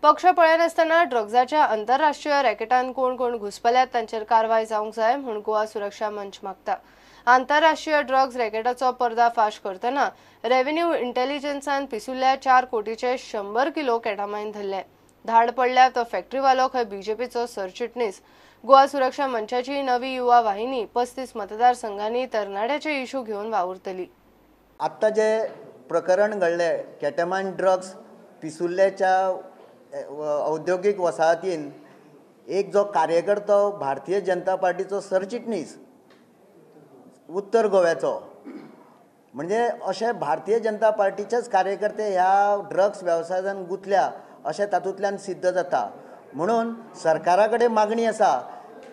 पक्ष पळयनासतना ड्रग्जाच्या आंतरराष्ट्रीय रॅकेटान कोण कोण घुसपल्यात तांचेर कारवाय जावंक जाय म्हूण गोवा सुरक्षा मंच मागता। आंतरराष्ट्रीय ड्रग्ज रॅकेटाचो पर्दाफाश करतना रेव्हेन्यू इंटेलिजन्सान पिसुल्ल्या 4 कोटीचे 100 किलो केटामाइन धरले। धाड पडल्या तो फॅक्टरीवालो खंय बीजेपीचो सरचिटणीस। गोवा सुरक्षा मंचाची नवी युवा वाहिनी 35 मतदारसंघांनी तरणाट्याचे इशू घेवन वावुरतली। आत्ता जे प्रकरण घडले केटामाइन ड्रग्स पिसुल्ल्याच्या औद्योगिक वसाहतीन एक जो कार्यकर्तो भारतीय जनता पार्टीचो सरचिटणीस उत्तर गोव्याचो म्हणजे अशे भारतीय जनता पार्टीचेच कार्यकर्ते ह्या ड्रग्स व्यवसायान गुंतल्या अशें तातूंतल्यान सिद्ध जाता। म्हणून सरकारा कडेन मागणी आसा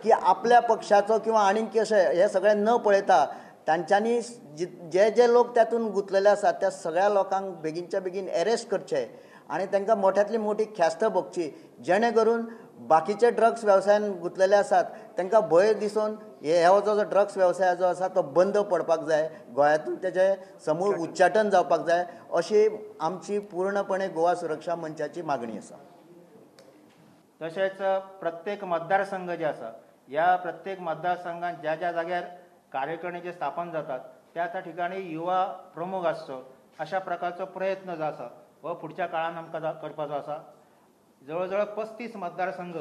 की आपल्या पक्षाचो किंवा आनीक कशें हे सगळें न पळयता तांच्यांनी जे जे लोक तातूंत गुंतलेले आसात त्या सगळ्या लोकांक बेगीनच्या बेगीन अरेस्ट करचे आनी तांकां मोठ्यांतली मोठी ख्यास्त भोगची, जेणे करून बाकीचे ड्रग्स व्यवसायान गुंतलेले आसात तांकां भंय दिसून हो जो ड्रग्स व्यवसाय जो आसा तो बंद पडपाक जाय, गोंयांतून तेजे समूळ उच्चाटन जावपाक जाय अशी आमची पूर्णपणे गोवा सुरक्षा मंचाची मागणी आसा। तशेंच प्रत्येक मतदारसंघ जे आसा ह्या प्रत्येक मतदारसंघात ज्या ज्या जाग्यार कार्यकारिणी जे स्थापन जातात त्या त्या ठिकाणी युवा प्रमुख आसचो अशा प्रकारचो प्रयत्न जो आसा हो फुडच्या काळान आमकां करपाचो आसा। जवळजवळ 35 मतदारसंघ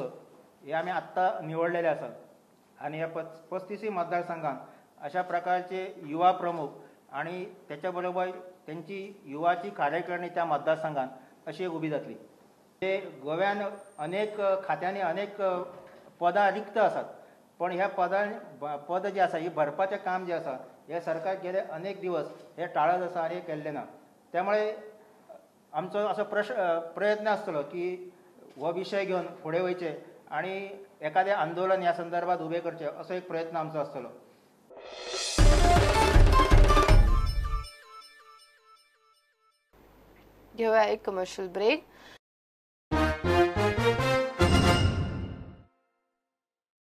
हे आमी आत्तां निवडलेले आसात आनी ह्या 35 मतदारसंघात अशा प्रकारचे युवा प्रमुख आणि त्याच्या बरोबर त्यांची युवाची कार्यकारिणी त्या मतदारसंघात अशी उभी जातली। ते गोव्यान अनेक खात्यांनी अनेक पदां रिक्त आसात, पण ह्या पद जे आसा ही भरपाचें काम जे आसा हे सरकार गेले अनेक दिवस हे टाळत आसा आनी केल्लें ना। त्यामुळे आमचो असो प्रयत्न आसतलो की हो विषय घेवन फुडें वयचे आणि एखादे आंदोलन ह्या संदर्भात उबे करचे असो एक प्रयत्न आमचो आसतलो। घेऊया एक कमर्शियल ब्रेक।